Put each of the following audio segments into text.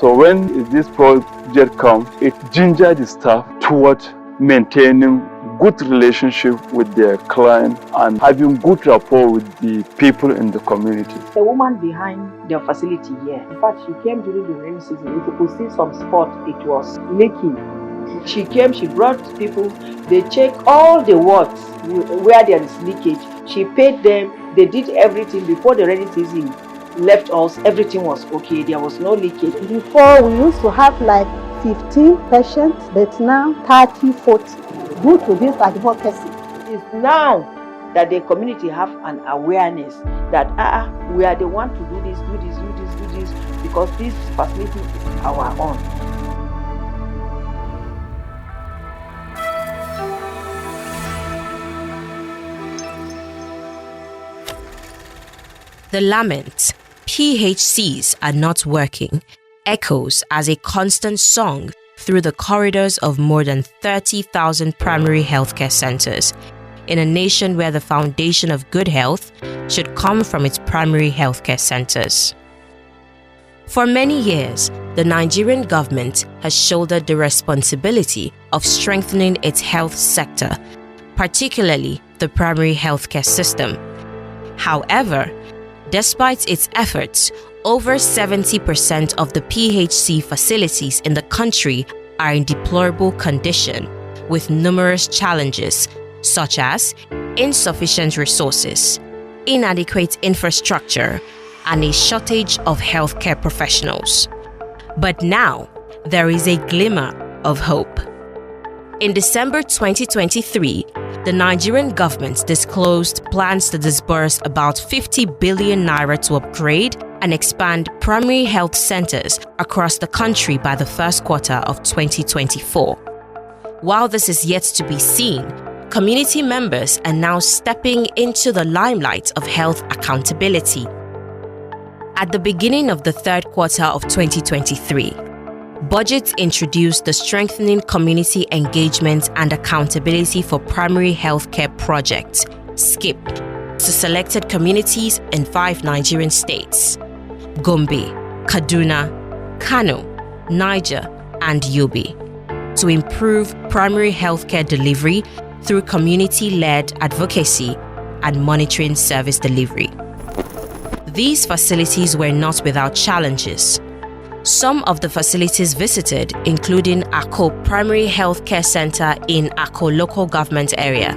So when this project comes, it gingered the staff toward maintaining good relationship with their client and having good rapport with the people in the community. The woman behind the facility here, in fact, she came during the rainy season. If you could see some spot, it was leaking. She came, she brought people, they checked all the wards where there is leakage. She paid them, they did everything before the rainy season left us. Everything was okay, there was no leakage. Before we used to have like 15 patients, but now 30, 40. Due to this advocacy, It's now that the community have an awareness that we are the one to do this, because this facility is our own. The lament, PHCs are not working, echoes as a constant song through the corridors of more than 30,000 primary healthcare centers in a nation where the foundation of good health should come from its primary healthcare centers. For many years, the Nigerian government has shouldered the responsibility of strengthening its health sector, particularly the primary healthcare system. However, despite its efforts, over 70% of the PHC facilities in the country are in deplorable condition, with numerous challenges such as insufficient resources, inadequate infrastructure, and a shortage of healthcare professionals. But now, there is a glimmer of hope. In December 2023, the Nigerian government disclosed plans to disburse about 50 billion naira to upgrade and expand primary health centers across the country by the first quarter of 2024. While this is yet to be seen, community members are now stepping into the limelight of health accountability. At the beginning of the third quarter of 2023, budgets introduced the Strengthening Community Engagement and Accountability for Primary Healthcare Project, SCIP, to selected communities in 5 Nigerian states: Gombe, Kaduna, Kano, Niger, and Yobe, to improve primary healthcare delivery through community-led advocacy and monitoring service delivery. These facilities were not without challenges. Some of the facilities visited, including Ako Primary Healthcare Center in Ako Local Government Area,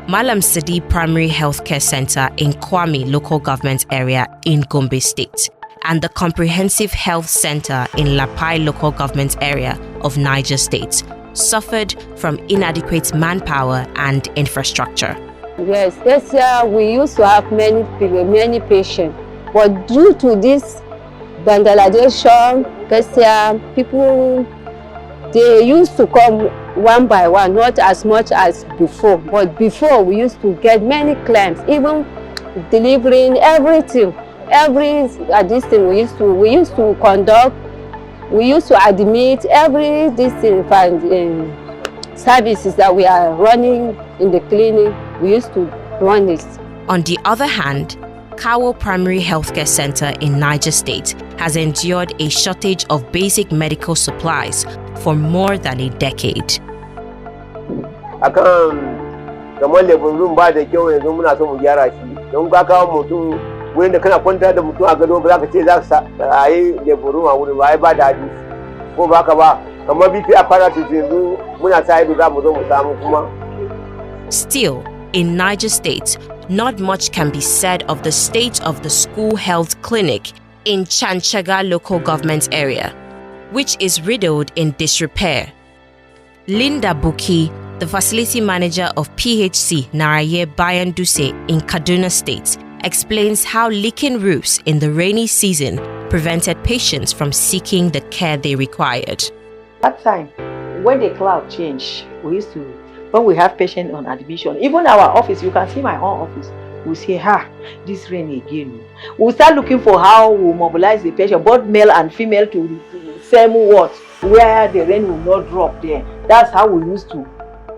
Malam Sidi Primary Healthcare Center in Kwame Local Government Area in Gombe State, and the Comprehensive Health Center in Lapai Local Government Area of Niger State, suffered from inadequate manpower and infrastructure. Yes, this year we used to have many patients, but due to this vandalization, this year people, they used to come one by one, not as much as before. But before we used to get many claims, even delivering everything, this thing we used to conduct, we used to admit every services that we are running in the clinic. We used to run this. On the other hand, Kawo Primary Healthcare Center in Niger State has endured a shortage of basic medical supplies for more than a decade. Akan kamar leburun ba da kyau yanzu muna so mu gyara shi don ka kawo mutum wurin da kana kwanta da mutum a gado ba za ka ce za ka yi leburun a wurin ba ai ba da hadisi ko ba ka ba kamar BP apparatus yanzu muna sa ido za mu zo mu samu kuma. Still, in Niger State, not much can be said of the state of the school health clinic in Chanchaga local government area, which is riddled in disrepair. Linda Buki, the facility manager of PHC Naraye Bayan Duse in Kaduna State, explains how leaking roofs in the rainy season prevented patients from seeking the care they required. That time, when the cloud changed, when we have patients on admission, even our office, you can see my own office, we say, this rain again. We'll start looking for how we mobilize the patient, both male and female, to the same wards where the rain will not drop there. That's how we used to.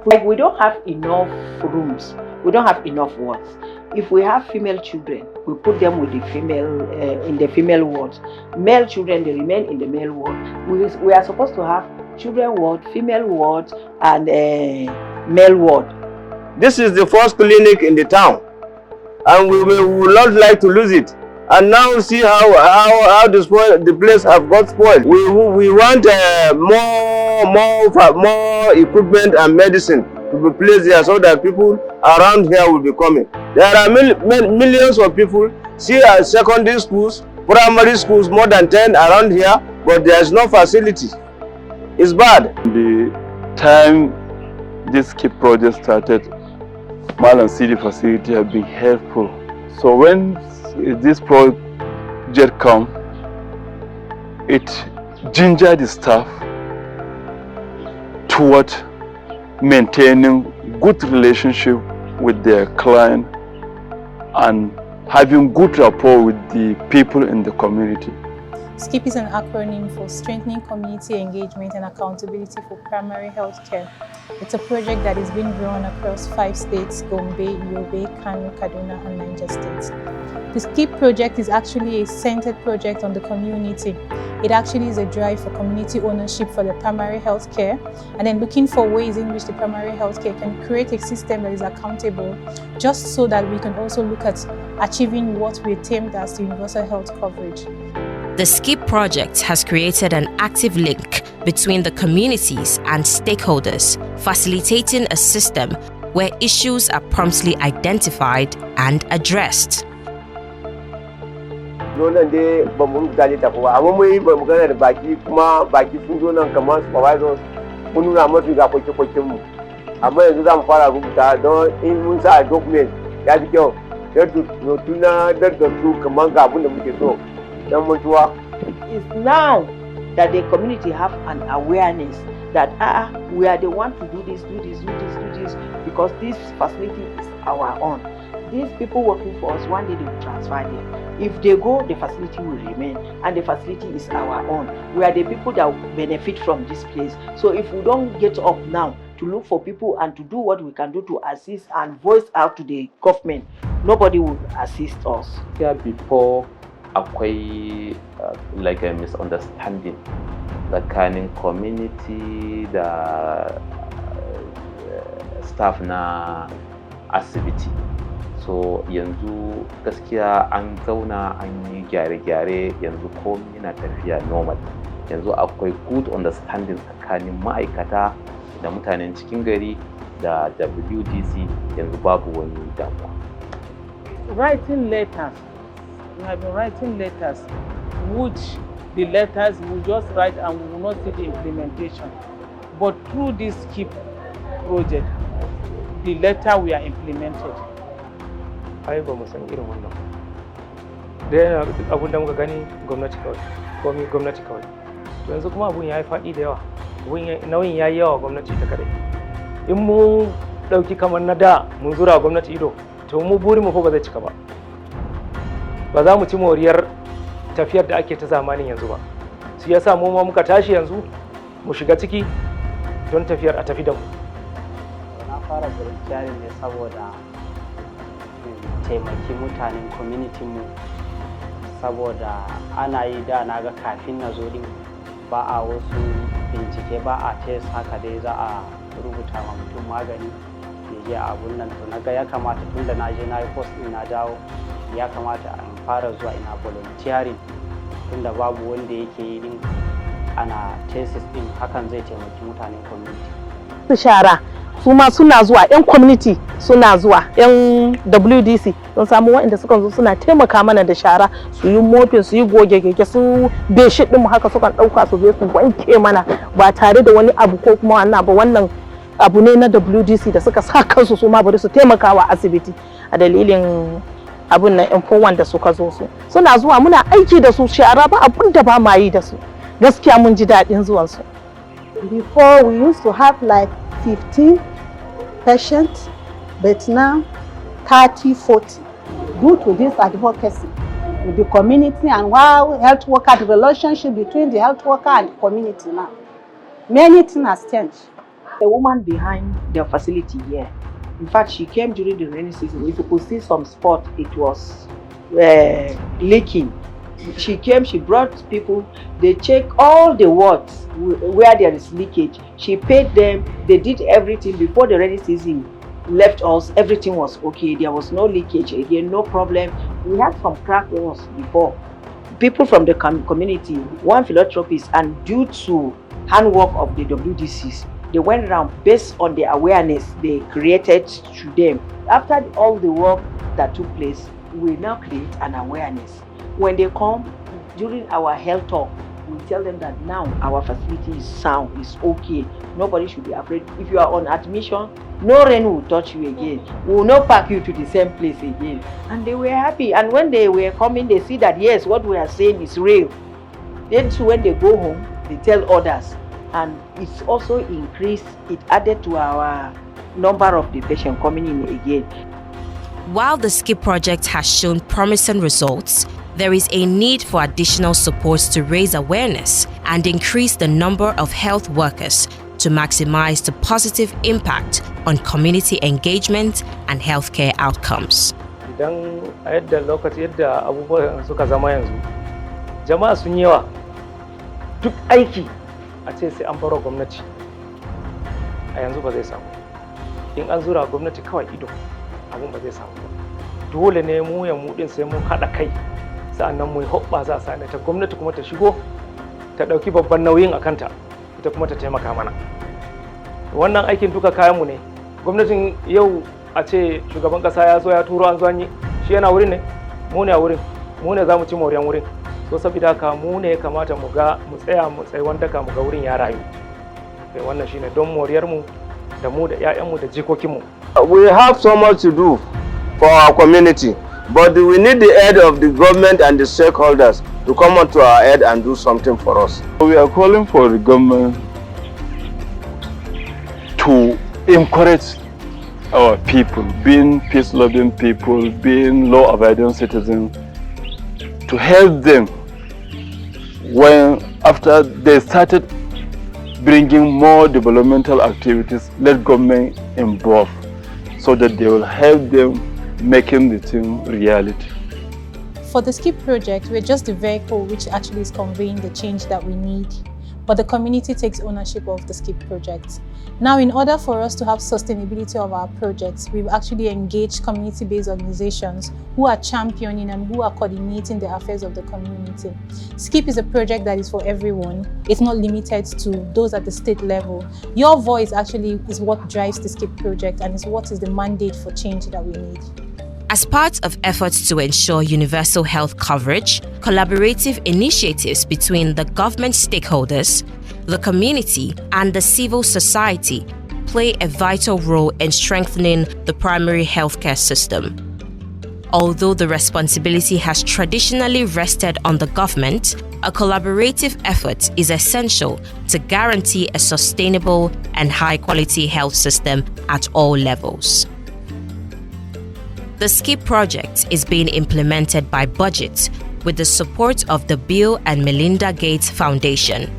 Like, we don't have enough rooms, we don't have enough wards. If we have female children, we put them with the female in the female ward. Male children, they remain in the male ward. We are supposed to have children ward, female ward, and male ward. This is the first clinic in the town, and we would not like to lose it. And now see how the place have got spoiled. We want more equipment and medicine to be placed there so that people around here will be coming. There are millions of people. See secondary schools, primary schools, more than 10 around here, but there is no facility. It's bad. The time this KIP project started, Malam City facility have been helpful. So when this project come, it gingered the staff toward maintaining good relationship with their client and having good rapport with the people in the community. SKIP is an acronym for Strengthening Community Engagement and Accountability for Primary Health Care. It's a project that is being run across 5 states: Gombe, Yobe, Kano, Kaduna, and Niger states. The SKIP project is actually a centered project on the community. It actually is a drive for community ownership for the primary health care, and then looking for ways in which the primary health care can create a system that is accountable, just so that we can also look at achieving what we termed as universal health coverage. The SKIP project has created an active link between the communities and stakeholders, facilitating a system where issues are promptly identified and addressed. Nan dai ba mu gane ta kowa, amma mun yi magana da baki, kuma baki sun zo nan kamar supervisors mun nuna musu ga kwake-kwaken mu. Amma yanzu za mu fara rubuta don in mun sa document ya fi kyau. Sai tuna da su kamar ga abin da muke so. It's now that the community have an awareness that we are the one to do this, because this facility is our own. These people working for us, one day they will transfer them. If they go, the facility will remain, and the facility is our own. We are the people that will benefit from this place. So if we don't get up now to look for people and to do what we can do to assist and voice out to the government, nobody will assist us. Here before, akwai like a misunderstanding tsakanin community da staff na asibiti. So yanzu gaskiya an zauna an yi gyare-gyare, yanzu komai yana tafiya normal. Yanzu akwai good understanding tsakanin ma'aikata da mutanen cikin gari da WDC, yanzu babu wani damuwa. Writing letters. We have been writing letters, which the letters we just write and we will not see the implementation. But through this SKIP project, the letter we are implemented. Ai ba mu san irin wannan. Da abun da muka gani gwamnati kawai. To yanzu kuma abun ya yi faɗi da yawa. Nauyin ya yi yawa gwamnati ta kadai. In mu ɗauki kamar na da mun zura gwamnati ido, to mu burin mu fa ba zai cika ba. Ba za mu ci moriyar tafiyar da ake ta zamanin yanzu ba. Su yasa mu ma muka tashi yanzu mu shiga ciki don tafiyar a tafi da mu. Na fara volunteering ne saboda taimaki mutanen community mu, saboda ana yi da na ga kafin na zo din ba a wasu bincike, ba a test haka dai za a rubuta wa mutum magani ya je abun nan. To na ga ya kamata tun da na je na yi course din na dawo, ya kamata a fara zuwa ina volunteering tunda babu wanda yake yi din ana thesis din, hakan zai taimaki mutanen community. Su shara su ma suna zuwa, yan community suna zuwa, yan WDC don samu waɗanda suka zo suna taimaka mana da shara, su yi mopping, su yi goge-goge, su bedsheet din mu haka sukan ɗauka su je su wanke mana ba tare da wani abu ko kuma wannan abu. Wannan abu ne na WDC da suka sa kansu su ma bari su taimaka wa asibiti a dalilin abun nan info da suka zo su suna zuwa, muna aiki da su, shara ba abun da ba ma yi da su. Gaskiya mun ji daɗin zuwan su. Before we used to have like 15 patients, but now 30-40 due to this advocacy with the community and how health worker, the relationship between the health worker and the community now. Many things has changed. The woman behind the facility here, In fact, she came during the rainy season. If you could see some spot, it was leaking. She came, she brought people, they checked all the wards where there is leakage. She paid them, they did everything before the rainy season left us. Everything was okay. There was no leakage again, no problem. We had some cracked walls before. People from the community, one philanthropist, and due to handwork of the WDCs, they went around based on the awareness they created to them. After all the work that took place, we now create an awareness. When they come during our health talk, we tell them that now our facility is sound, it's okay. Nobody should be afraid. If you are on admission, no rain will touch you again. We will not pack you to the same place again. And they were happy. And when they were coming, they see that yes, what we are saying is real. Then when they go home, they tell others. And it's also increased, it added to our number of the patients coming in again. While the SKIP project has shown promising results, there is a need for additional supports to raise awareness and increase the number of health workers to maximize the positive impact on community engagement and healthcare outcomes. Idan a yadda lokaci yadda abubuwan suka zama yanzu, jama'a sun yawa, duk aiki a ce sai an baro gwamnati a yanzu ba zai samu. In an zura gwamnati kawai ido, abun ba zai samu ba. Dole ne mu ya mu din sai mun haɗa kai, sa'annan mu yi hoɓɓasa sa'annan ta gwamnati kuma ta shigo ta ɗauki babban nauyin a kanta, ita kuma ta taimaka mana. Wannan aikin duka kayanmu ne. Gwamnatin yau a ce shugaban ƙasa ya zo ya turo an zo an yi, shi yana wurin ne, mu ne a wurin, mu ne za mu ci moriyan wurin. So saboda haka mu ne ya kamata mu ga mu tsaya mu tsaiwan daka mu ga wurin ya rayu. Wannan shine don moriyar mu da mu da ƴaƴanmu da jikokinmu. We have so much to do for our community, but we need the aid of the government and the stakeholders to come onto our aid and do something for us. We are calling for the government to encourage our people, being peace-loving people, being law-abiding citizens, to help them when after they started bringing more developmental activities, let government involve so that they will help them making the thing reality. For the SKIP project, we're just the vehicle which actually is conveying the change that we need. But the community takes ownership of the SKIP project. Now, in order for us to have sustainability of our projects, we've actually engaged community-based organizations who are championing and who are coordinating the affairs of the community. SKIP is a project that is for everyone. It's not limited to those at the state level. Your voice actually is what drives the SKIP project and is what is the mandate for change that we need. As part of efforts to ensure universal health coverage, collaborative initiatives between the government stakeholders, the community, and the civil society play a vital role in strengthening the primary healthcare system. Although the responsibility has traditionally rested on the government, a collaborative effort is essential to guarantee a sustainable and high-quality health system at all levels. The SKIP project is being implemented by budget with the support of the Bill and Melinda Gates Foundation,